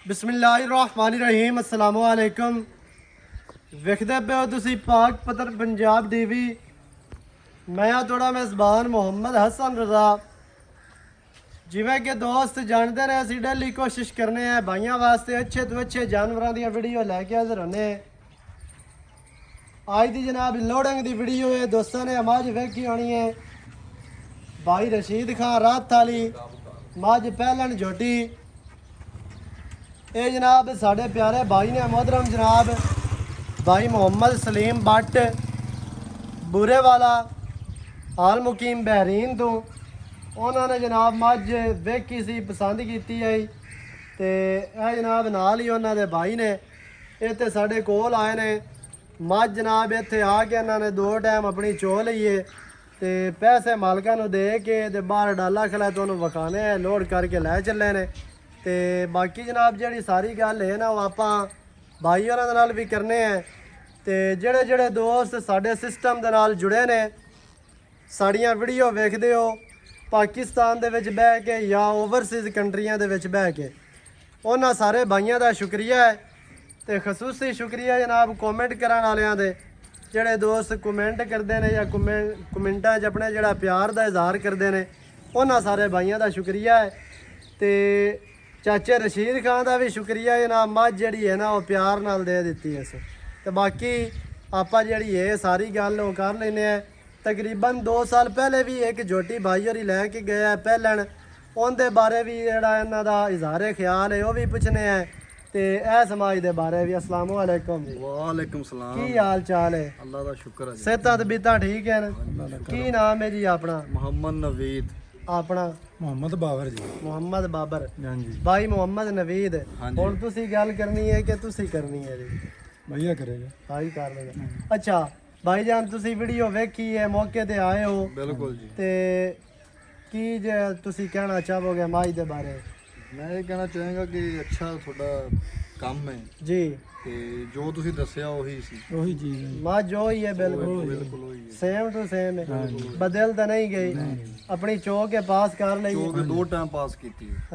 बिस्मिल्लाहिर्रहमानिर्रहीम अस्सलाम वालेकुम। वेखदे पे हो तुसी पाक पतर पंजाब टीवी। मैं थोड़ा मेज़बान मोहम्मद हसन रज़ा। जिवें कि दोस्त जानते ने असी डेली कोशिश करने हैं भाइयों वास्ते अच्छे तो अच्छे जानवरों दी वीडियो लैके हाजिर होने। आज दी जनाब लोडिंग दी वीडियो है, दोस्तों ने मझ वेखी होनी है। भाई रशीद खान रात वाली मझ पहलन झोटी। ये जनाब साढ़े प्यारे भाई ने मोहतरम जनाब भाई मोहम्मद सलीम भट्ट बुरे वाला आल मुकीम बहरीन तो उन्होंने जनाब मझ वेखी सी पसंद की है। तो यह जनाब नाल ही उन्होंने भाई ने इतने साढ़े कोल आए ने मझ जनाब इतने आके इन्होंने 2 टाइम अपनी चो लीए तो पैसे मालकों दे के बाहर डाला खिला तो उन्होंने विखाने लोड करके लै चले ने। तो बाकी जनाब जी सारी गल है ना वो आप भाई होरां नाल भी करने हैं। तो जेड़े जेड़े दोस्त साडे सिस्टम दे नाल जुड़े ने साड़ियाँ वीडियो वेखदे हो पाकिस्तान दे विच बह के या ओवरसीज़ कंट्रियां दे विच बह के उन्हां सारे भाइयों का शुक्रिया है। तो खसूसी शुक्रिया जनाब कॉमेंट करन वालियां दे जेड़े दोस्त कमेंट करते हैं या कमेंटा च अपने जेड़ा प्यार का इजहार करते हैं उन्हां सारे भाइयों का शुक्रिया है। तो चाचे रशीद खान का भी शुक्रिया जनाब मझ जी है ना वो प्यार नाल दे दी अस। तो बाकी आप जी है सारी गल वो कर लेने। तकरीबन 2 साल पहले भी एक झोटी भाई होरी लैके गया पहलन उनके बारे भी जोड़ा इन्हों का इजहार ख्याल है वह भी पूछने हैं। तो यह समाज के बारे भी अस्सलाम वालेकुम जी। वालेकुम सलाम। की हाल चाल है? अल्लाह का शुक्र है। सेहत तबीयत ठीक है ना? की नाम है जी अपना? मोहम्मद नवीद। अपना मोहम्मद बाबर जी। मोहम्मद बाबर। हाँ जी भाई मोहम्मद नवीद। हाँ जी। हुण तुसी गल करनी है कि तुसी करनी है जी? भैया करेगा। भाई कर लेगा। अच्छा भाई जान तुसी वीडियो वेखी है मौके ते आए हो बिल्कुल जी। ते की जे तुसी कहना चाहोगे माई दे बारे? मैं ये कहना चाहूँगा कि अच्छा थोड़ा काम है जी ते जो तुसी दस्सिया वही सी वही चीज है मां जो ही है बिल्कुल बिल्कुल वही है। सेम टू सेम है बदल तो नहीं गई अपनी चौक के पास कर ली जो कि 2 टाइम पास की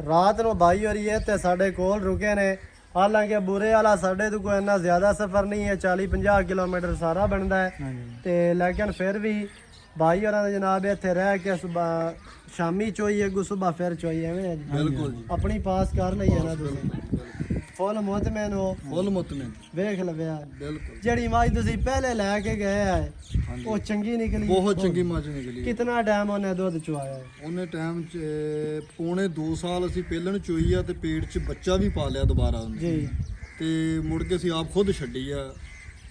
रात नो भाई और ये ते साडे कोल रुके ने। हालांकि बुरे वाला साडे तो कोई इन्ना ज्यादा सफर नहीं है 40-50 किलोमीटर सारा बनता है ते लेकिन फिर भी भाई और जनाब इतने रह के सुबह शामी चोई अगू सुबह फिर चोई है बिल्कुल अपनी पास कर ली है ना तुम फुल मुतमैन हो फुल मुतमैन वेख लव्या बिल्कुल जड़ी माज तुसी पहले लैके गए है वो चंगी निकली बहुत चंगी मज निकली। कितना टाइम उन्हें दुध चुआया है? ਉਹਨੇ ਟਾਈਮ ਚ ਪੌਣੇ 2 ਸਾਲ ਅਸੀਂ ਪਹਿਲਣ ਚੋਈ ਆ ਤੇ ਪੇਟ ਚ ਬੱਚਾ ਵੀ ਪਾ ਲਿਆ ਦੁਬਾਰਾ ਉਹਨੇ ਜੀ ਤੇ ਮੁੜ ਕੇ ਅਸੀਂ ਆਪ ਖੁਦ ਛੱਡੀ ਆ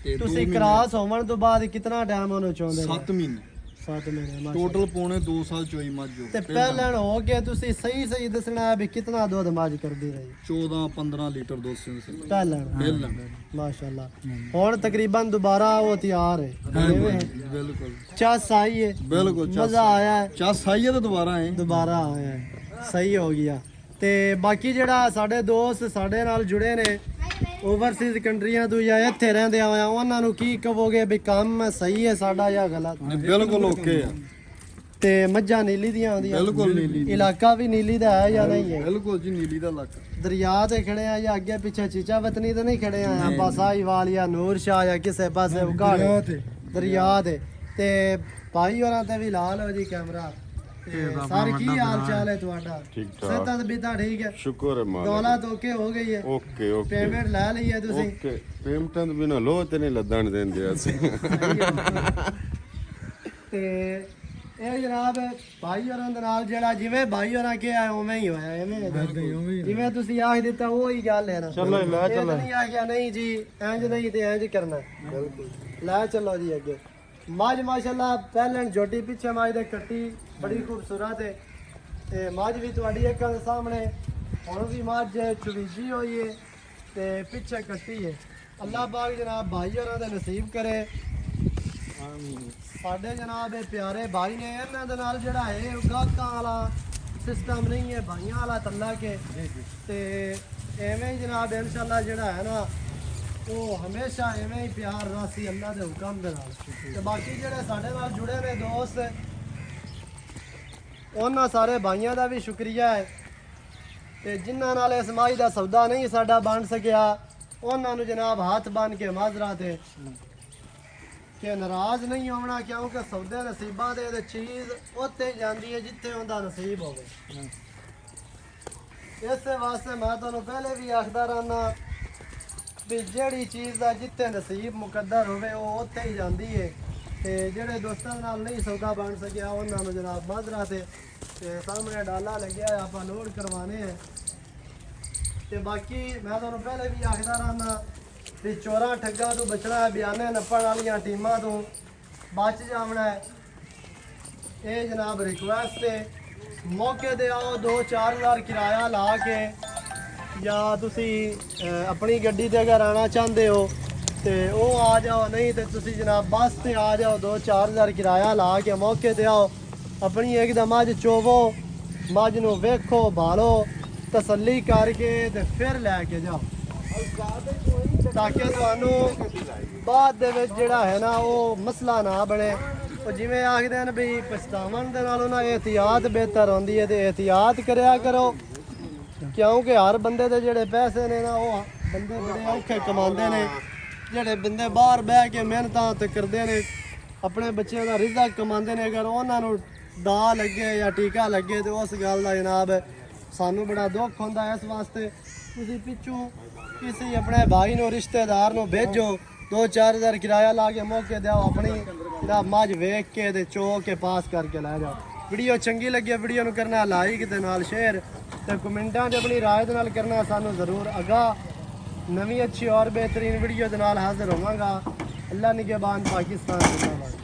ਤੇ 2 ਤੁਸੀਂ ਕ੍ਰਾਸ ਹੋਣ ਤੋਂ ਬਾਅਦ ਕਿੰਨਾ ਟਾਈਮ ਉਹਨੂੰ ਚੋਂਦੇ? 7 ਮਹੀਨੇ 7 ਮਹੀਨੇ ਟੋਟਲ ਪੌਣੇ 2 ਸਾਲ ਚੋਈ ਮੱਝ ਜੋ ਤੇ ਪਹਿਲਣ ਹੋ ਕੇ ਤੁਸੀਂ ਸਹੀ ਦੱਸਣਾ ਵੀ ਕਿੰਨਾ ਦੁੱਧ ਮੱਝ ਕਰਦੀ ਰਹੀ? 14-15 ਲੀਟਰ ਦੁੱਧ ਸੀ ਪਹਿਲਣ ਮਾਸ਼ਾਅੱਲਾ। ਹੁਣ ਤਕਰੀਬਨ ਦੁਬਾਰਾ ਉਹ ਤਿਆਰ ਹੈ ਬਿਲकुल ਚੱਸ ਆਈ ਹੈ ਬਿਲकुल ਮਜ਼ਾ ਆਇਆ ਹੈ ਚੱਸ ਆਈ ਹੈ ਤੇ ਦੁਬਾਰਾ ਆਇਆ ਹੈ ਸਹੀ ਹੋ ਗਿਆ। ਤੇ ਬਾਕੀ ਜਿਹੜਾ ਸਾਡੇ ਦੋਸਤ ਸਾਡੇ ਨਾਲ ਜੁੜੇ ਨੇ ओवरसीज़ कंट्रियां तो या इत्थे रहंदे आया उन्होंने की कहोगे भी काम सही है साडा या गलत? बिल्कुल ओके है। ते मज्झां नीली दियां आंदियां? बिल्कुल नीली। इलाका भी नीली दा है या नहीं है? बिल्कुल जी नीली दा इलाका। दरिया ते खड़े हैं या अगे पीछे चीचा वतनी तो नहीं खड़े हैं बासाईवाल या नूर शाह या किसी पासे उगाड़ दरिया ते भाई होरां ते भी ला लो जी कैमरा। सर की हाल चाल है तुहाडा? ठीक सेहत तबीयत ठीक है? शुक्र है मालिक। दौलत ओके हो गई है? ओके ओके पेमेंट ले ली है तुसी? ओके पेमेंट बिना लो ते नहीं लदन देंदे ਅਸੀਂ ਤੇ ਇਹ ਜਨਾਬ ਭਾਈ ਹੋਰਾਂ ਦੇ ਨਾਲ ਜਿਹੜਾ ਜਿਵੇਂ ਭਾਈ ਹੋਰਾਂ ਕਿਹਾ ਉਵੇਂ ਹੀ ਹੋਇਆ ਐਵੇਂ ਜਿਵੇਂ ਤੁਸੀਂ ਆਖ ਦਿੱਤਾ ਉਹੀ ਗੱਲ ਹੈ ਨਾ। ਚਲੋ ਲੈ ਚੱਲ ਨਹੀਂ ਆਖਿਆ ਨਹੀਂ ਜੀ ਇੰਜ ਨਹੀਂ ਤੇ ਇੰਜ ਕਰਨਾ ਬਿਲਕੁਲ ਲੈ ਚਲੋ ਜੀ ਅੱਗੇ। ਮੱਝ ਮਾਸ਼ਾਅੱਲਾ ਪਹਿਲਣ ਝੋਟੀ ਪਿੱਛੇ ਮੱਝ ਦੇ ਕੱਟੀ ਬੜੀ ਖੂਬਸੂਰਤ ਹੈ ਤੇ ਮੱਝ ਵੀ ਤੁਹਾਡੀ ਅੱਖਾਂ ਦੇ ਸਾਹਮਣੇ ਹੁਣ ਵੀ ਮੱਝ ਚੁਵੀਜੀ ਹੋਈ ਹੈ ਤੇ ਪਿੱਛੇ ਕੱਟੀ ਹੈ। ਅੱਲਾਹ ਪਾਕ ਜਨਾਬ ਭਾਈ ਹੋਰਾਂ ਦੇ ਨਸੀਬ ਕਰੇ। ਸਾਡੇ ਜਨਾਬ ਇਹ ਪਿਆਰੇ ਭਾਈ ਨੇ ਇਹਨਾਂ ਦੇ ਨਾਲ ਜਿਹੜਾ ਹੈ ਗਾਹਕਾਂ ਵਾਲਾ ਸਿਸਟਮ ਨਹੀਂ ਹੈ ਭਾਈਆਂ ਵਾਲਾ ਤੱਲਾ ਕੇ ਤੇ ਐਵੇਂ ਹੀ ਜਨਾਬ ਇਨਸ਼ਾਅੱਲਾ ਜਿਹੜਾ ਹੈ ਨਾ ਉਹ ਹਮੇਸ਼ਾ ਐਵੇਂ ਹੀ ਪਿਆਰ ਰਾਸੀ ਅੱਲਾ ਦੇ ਹੁਕਮ ਦੇ ਨਾਲ। ਤੇ ਬਾਕੀ ਜਿਹੜੇ ਸਾਡੇ ਨਾਲ ਜੁੜੇ ਨੇ ਦੋਸਤ ਉਹਨਾਂ ਸਾਰੇ ਭਾਈਆਂ ਦਾ ਵੀ ਸ਼ੁਕਰੀਆ ਹੈ ਤੇ ਜਿਨ੍ਹਾਂ ਨਾਲ ਇਸ ਮਾਈ ਦਾ ਸੌਦਾ ਨਹੀਂ ਸਾਡਾ ਬਣ ਸਕਿਆ ਉਹਨਾਂ ਨੂੰ ਜਨਾਬ ਹੱਥ ਬੰਨ ਕੇ ਮਾਜ਼ਰਾ ਤੇ ਕਿ ਨਾਰਾਜ਼ ਨਹੀਂ ਹੋਣਾ, ਕਿਉਂਕਿ ਸੌਦੇ ਨਸੀਬਾਂ ਦੇ ਤੇ ਚੀਜ਼ ਉੱਥੇ ਜਾਂਦੀ ਹੈ ਜਿੱਥੇ ਉਹਦਾ ਨਸੀਬ ਹੋਵੇ। ਇਸੇ ਵਾਸਤੇ ਮੈਂ ਤੁਹਾਨੂੰ ਪਹਿਲੇ ਵੀ ਆਖਦਾ ਰਹਿਣਾ ਵੀ ਜਿਹੜੀ ਚੀਜ਼ ਦਾ ਜਿੱਥੇ ਨਸੀਬ ਮੁਕੱਦਰ ਹੋਵੇ ਉਹ ਉੱਥੇ ਹੀ ਜਾਂਦੀ ਹੈ। ਤੇ ਜਿਹੜੇ ਦੋਸਤਾਂ ਨਾਲ ਨਹੀਂ ਸੌਦਾ ਬਣ ਸਕਿਆ ਉਹਨਾਂ ਨੂੰ ਜਨਾਬ ਮਾਜ਼ਰਾ ਤੇ ਸਾਹਮਣੇ ਡਾਲਾ ਲੱਗਿਆ ਹੈ, ਆਪਾਂ ਲੋਡ ਕਰਵਾਣੇ ਹੈ। ਤੇ ਬਾਕੀ ਮੈਂ ਤੁਹਾਨੂੰ ਪਹਿਲੇ ਵੀ ਆਖਦਾ ਰਹਿਣਾ ਵੀ ਚੋਰਾਂ ਠੱਗਾਂ ਤੋਂ ਬਚਣਾ ਹੈ, ਬਿਆਨੇ ਨੱਪਣ ਵਾਲੀਆਂ ਟੀਮਾਂ ਤੋਂ ਬਚ ਜਾਵਣਾ ਹੈ। ਇਹ ਜਨਾਬ ਰਿਕੁਐਸਟ ਹੈ, ਮੌਕੇ ਤੇ ਆਓ 2-4 ਹਜ਼ਾਰ ਕਿਰਾਇਆ ਲਾ ਕੇ, ਜਾਂ ਤੁਸੀਂ ਆਪਣੀ ਗੱਡੀ ਤੇ ਅਗਰ ਆਉਣਾ ਚਾਹੁੰਦੇ ਹੋ ਤੇ ਉਹ ਆ ਜਾਓ, ਨਹੀਂ ਤੇ ਤੁਸੀਂ ਜਨਾਬ ਬੱਸ ਤੇ ਆ ਜਾਓ, 2-4 ਹਜ਼ਾਰ ਕਿਰਾਇਆ ਲਾ ਕੇ ਮੌਕੇ ਤੇ ਆਓ, ਆਪਣੀ ਇੱਕਦਮ ਮੱਝ ਚੋਵੋ, ਮੱਝ ਨੂੰ ਵੇਖੋ, ਭਾਲੋ, ਤਸੱਲੀ ਕਰਕੇ ਤੇ ਫਿਰ ਲੈ ਕੇ ਜਾਓ, ਤਾਂ ਕਿ ਤੁਹਾਨੂੰ ਬਾਅਦ ਦੇ ਵਿੱਚ ਜਿਹੜਾ ਹੈ ਨਾ ਉਹ ਮਸਲਾ ਨਾ ਬਣੇ। ਉਹ ਜਿਵੇਂ ਆਖਦੇ ਨੇ ਵੀ ਪਛਤਾਵਣ ਦੇ ਨਾਲੋਂ ਨਾ ਇਹਤਿਆਤ ਬਿਹਤਰ ਹੁੰਦੀ ਹੈ, ਤੇ ਇਹਤਿਆਤ ਕਰਿਆ ਕਰੋ, ਕਿਉਂਕਿ ਹਰ ਬੰਦੇ ਦੇ ਜਿਹੜੇ ਪੈਸੇ ਨੇ ਨਾ ਉਹ ਬੰਦੇ ਬੜੇ ਔਖੇ ਕਮਾਉਂਦੇ ਨੇ। ਜਿਹੜੇ ਬੰਦੇ ਬਾਹਰ ਬਹਿ ਕੇ ਮਿਹਨਤਾਂ ਤੇ ਕਰਦੇ ਨੇ, ਆਪਣੇ ਬੱਚਿਆਂ ਦਾ ਰਿਜ਼ਕ ਕਮਾਉਂਦੇ ਨੇ, ਅਗਰ ਉਹਨਾਂ ਨੂੰ ਦਾ ਲੱਗੇ ਜਾਂ ਟੀਕਾ ਲੱਗੇ ਤੇ ਉਸ ਗੱਲ ਦਾ ਜਨਾਬ ਸਾਨੂੰ ਬੜਾ ਦੁੱਖ ਹੁੰਦਾ। ਇਸ ਵਾਸਤੇ ਤੁਸੀਂ ਪਿੱਛੋਂ ਕਿਸੇ ਆਪਣੇ ਭਾਈ ਨੂੰ ਰਿਸ਼ਤੇਦਾਰ ਨੂੰ ਭੇਜੋ, 2-4 ਹਜ਼ਾਰ ਕਿਰਾਇਆ ਲਾ ਕੇ ਮੌਕੇ ਦਿਓ, ਆਪਣੀ ਜਿਹੜਾ ਮੱਝ ਵੇਖ ਕੇ ਤੇ ਚੋ ਕੇ ਪਾਸ ਕਰਕੇ ਲੈ ਜਾਓ। ਵੀਡੀਓ ਚੰਗੀ ਲੱਗੀ ਵੀਡੀਓ ਨੂੰ ਕਰਨਾ ਲਾਈਕ ਤੇ ਨਾਲ ਸ਼ੇਅਰ ਤੇ ਕਮੈਂਟਾਂ 'ਚ ਆਪਣੀ ਰਾਏ ਦੇ ਨਾਲ ਕਰਨਾ ਸਾਨੂੰ ਜ਼ਰੂਰ ਅਗਾ। ਨਵੀਂ ਅੱਛੀ ਔਰ ਬਿਹਤਰੀਨ ਵੀਡੀਓ ਦੇ ਨਾਲ ਹਾਜ਼ਰ ਹੋਵਾਂਗਾ। ਅੱਲਾ ਨਿਗਹਿਬਾਨ, ਪਾਕਿਸਤਾਨ ਜ਼ਿੰਦਾਬਾਦ।